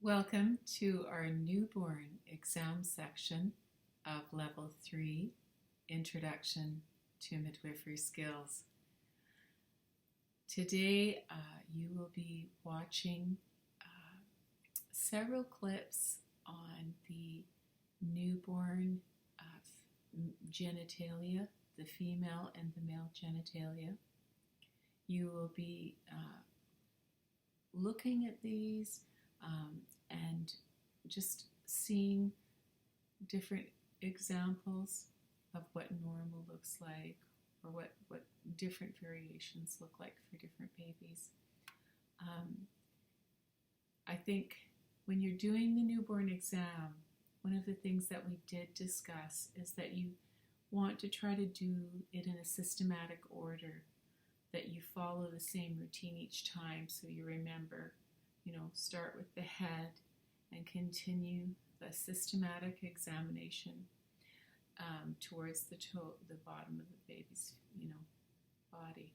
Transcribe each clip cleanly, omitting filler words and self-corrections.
Welcome to our newborn exam section of Level 3, Introduction to Midwifery Skills. Today you will be watching several clips on the newborn genitalia, the female and the male genitalia. You will be looking at these and just seeing different examples of what normal looks like, or what different variations look like for different babies. I think when you're doing the newborn exam, one of the things that we did discuss is that you want to try to do it in a systematic order, that you follow the same routine each time, so you remember, start with the head and continue the systematic examination towards the bottom of the baby's, body.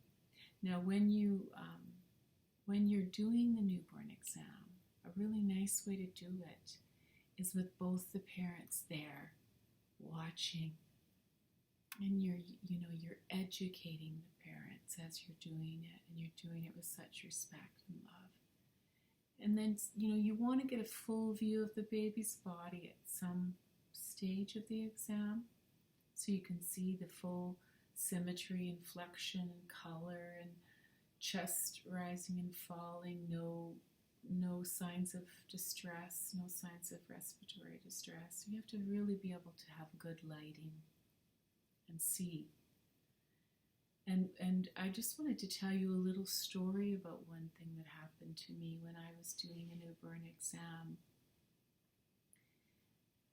Now, when you're doing the newborn exam, a really nice way to do it is with both the parents there watching, and you're educating the parents as you're doing it, and you're doing it with such respect and love. And then, you want to get a full view of the baby's body at some stage of the exam, so you can see the full symmetry and flexion and color and chest rising and falling, no signs of distress, no signs of respiratory distress. You have to really be able to have good lighting and see. And I just wanted to tell you a little story about one thing that happened to me when I was doing a newborn exam.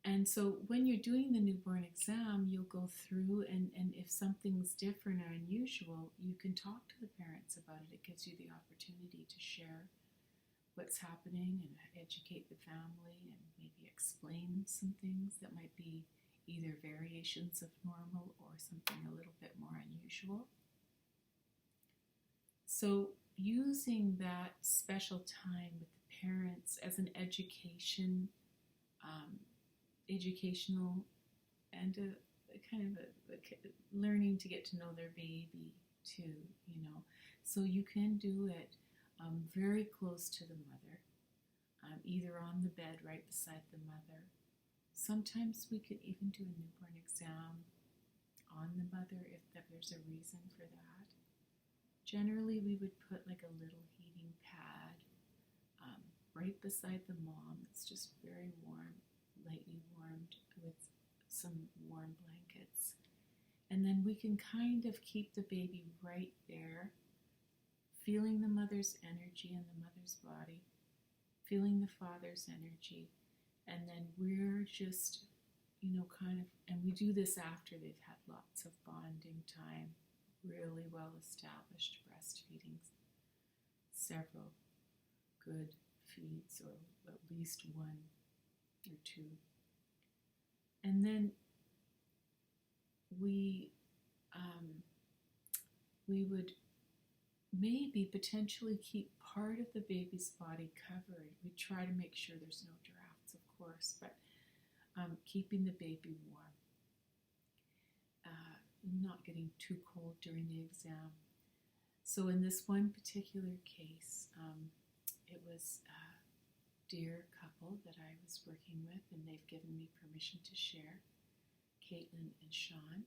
And so when you're doing the newborn exam, you'll go through, and if something's different or unusual, you can talk to the parents about it. It gives you the opportunity to share what's happening and educate the family and maybe explain some things that might be either variations of normal or something a little bit more unusual. So using that special time with the parents as an educational and a kind of a learning to get to know their baby too, So you can do it very close to the mother, either on the bed right beside the mother. Sometimes we could even do a newborn exam on the mother if there's a reason for that. Generally, we would put like a little heating pad right beside the mom. It's just very warm, lightly warmed with some warm blankets. And then we can kind of keep the baby right there, feeling the mother's energy in the mother's body, feeling the father's energy. And then we're just, and we do this after they've had lots of bonding time, really well-established breastfeeding, several good feeds, or at least one or two. And then we would maybe potentially keep part of the baby's body covered. We try to make sure there's no drafts, of course, but keeping the baby warm. Not getting too cold during the exam. So in this one particular case, it was a dear couple that I was working with, and they've given me permission to share, Caitlin and Sean.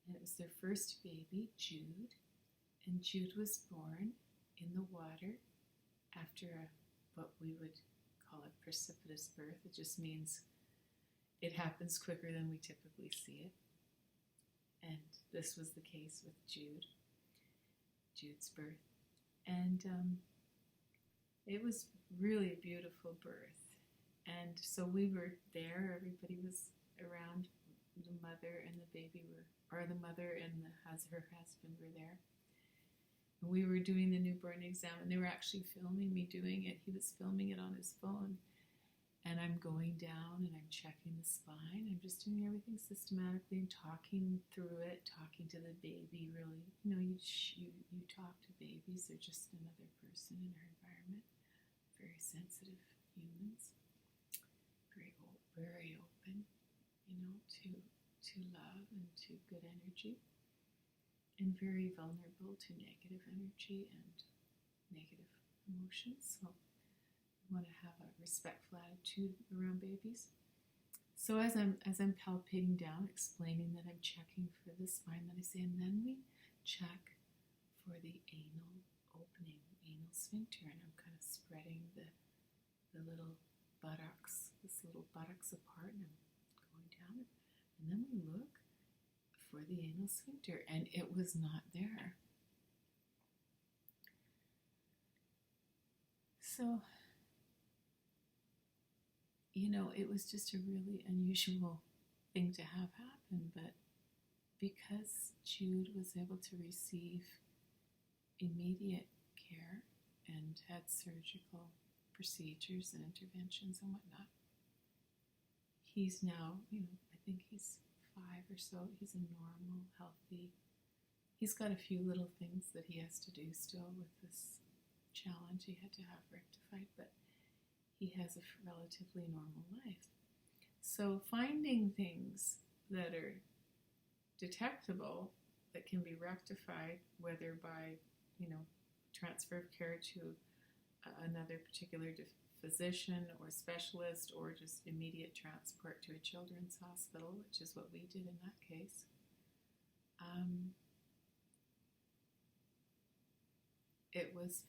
And it was their first baby, Jude. And Jude was born in the water after what we would call a precipitous birth. It just means it happens quicker than we typically see it. And this was the case with Jude's birth. And it was really a beautiful birth. And so we were there, everybody was around, the mother and the baby the mother and her husband were there. And we were doing the newborn exam, and they were actually filming me doing it. He was filming it on his phone. And I'm going down and I'm checking the spine. I'm just doing everything systematically and talking through it, talking to the baby. Really, you talk to babies. They're just another person in our environment. Very sensitive humans. Very open, to love and to good energy, and very vulnerable to negative energy and negative emotions. So we want to have a respectful attitude around babies. So as I'm palpating down, explaining that I'm checking for the spine, then I say, and then we check for the anal opening, anal sphincter, and I'm kind of spreading the little buttocks, apart, and I'm going down, and then we look for the anal sphincter, and it was not there. So, it was just a really unusual thing to have happen, but because Jude was able to receive immediate care and had surgical procedures and interventions and whatnot, he's now, I think he's 5 or so. He's a normal, healthy. He's got a few little things that he has to do still with this challenge he had to have rectified, but he has a relatively normal life. So finding things that are detectable, that can be rectified, whether by, transfer of care to another particular physician or specialist, or just immediate transport to a children's hospital, which is what we did in that case. It was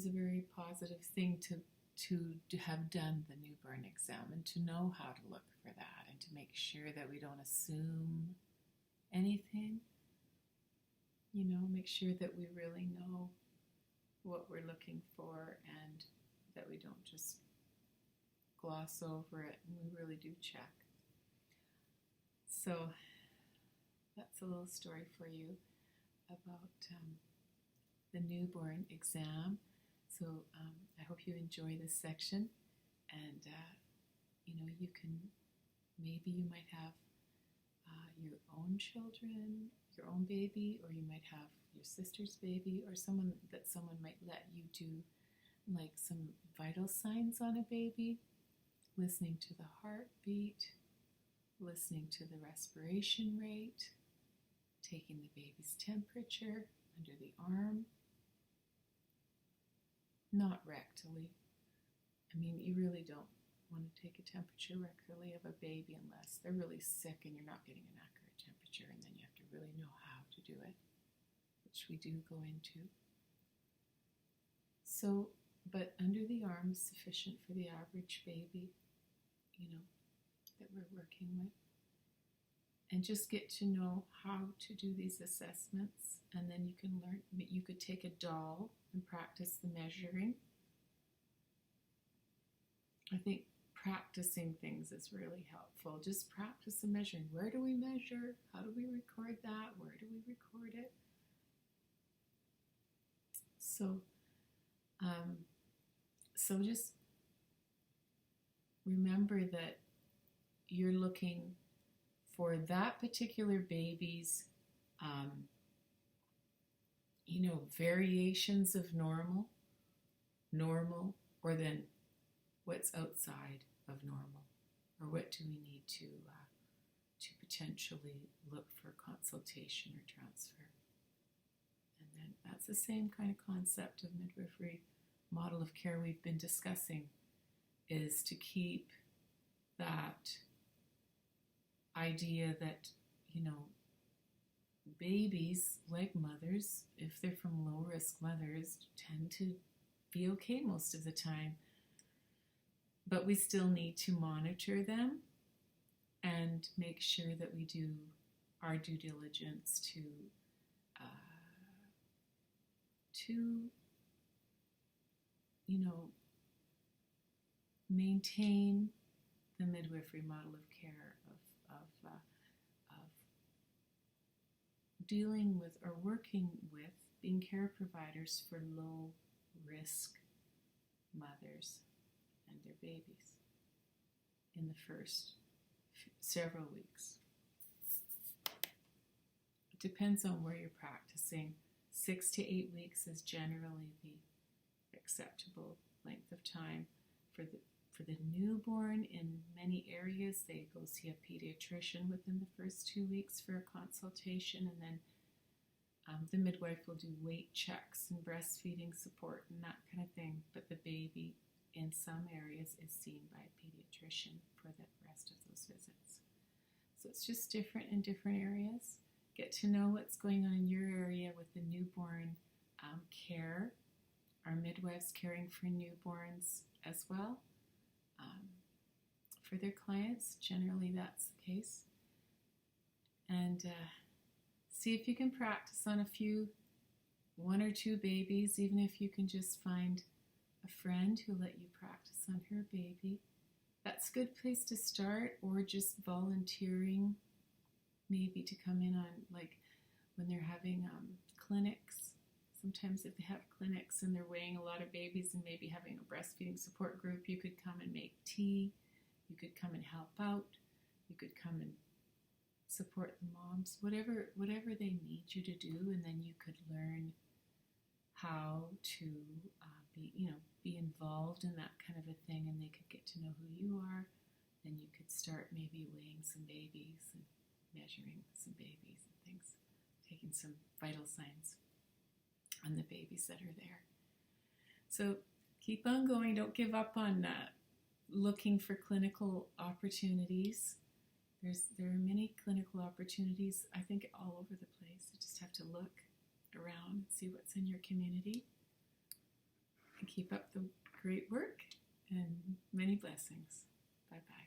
a very positive thing to have done the newborn exam and to know how to look for that and to make sure that we don't assume anything. Make sure that we really know what we're looking for and that we don't just gloss over it, and we really do check. So that's a little story for you about the newborn exam. So I hope you enjoy this section, and you might have your own children, your own baby, or you might have your sister's baby, or someone might let you do like some vital signs on a baby, listening to the heartbeat, listening to the respiration rate, taking the baby's temperature under the arm, not rectally. You really don't want to take a temperature rectally of a baby unless they're really sick and you're not getting an accurate temperature, and then you have to really know how to do it, which we do go into. So, but under the arm is sufficient for the average baby, that we're working with. And just get to know how to do these assessments, and then you can learn. You could take a doll and practice the measuring. I think practicing things is really helpful. Just practice the measuring. Where do we measure? How do we record that? Where do we record it? So just remember that you're looking for that particular baby's, variations of normal, or then what's outside of normal, or what do we need to potentially look for consultation or transfer. And then that's the same kind of concept of midwifery model of care we've been discussing, is to keep that idea that, babies, like mothers, if they're from low-risk mothers, tend to be okay most of the time. But we still need to monitor them and make sure that we do our due diligence to maintain the midwifery model of care of dealing with or working with being care providers for low risk mothers and their babies in the first several weeks. It depends on where you're practicing. 6 to 8 weeks is generally the acceptable length of time. For the newborn, in many areas, they go see a pediatrician within the first 2 weeks for a consultation, and then the midwife will do weight checks and breastfeeding support and that kind of thing. But the baby, in some areas, is seen by a pediatrician for the rest of those visits. So it's just different in different areas. Get to know what's going on in your area with the newborn care. Our midwives caring for newborns as well. For their clients, generally that's the case. And see if you can practice on one or two babies, even if you can just find a friend who'll let you practice on her baby. That's a good place to start, or just volunteering, maybe to come in on, like, when they're having clinics. Sometimes if they have clinics and they're weighing a lot of babies and maybe having a breastfeeding support group, you could come and make tea, you could come and help out, you could come and support the moms, whatever they need you to do, and then you could learn how to be involved in that kind of a thing, and they could get to know who you are. Then you could start maybe weighing some babies and measuring some babies and things, taking some vital signs on the babies that are there. So keep on going. Don't give up on looking for clinical opportunities. There are many clinical opportunities, I think, all over the place. You just have to look around and see what's in your community. And keep up the great work, and many blessings. Bye-bye.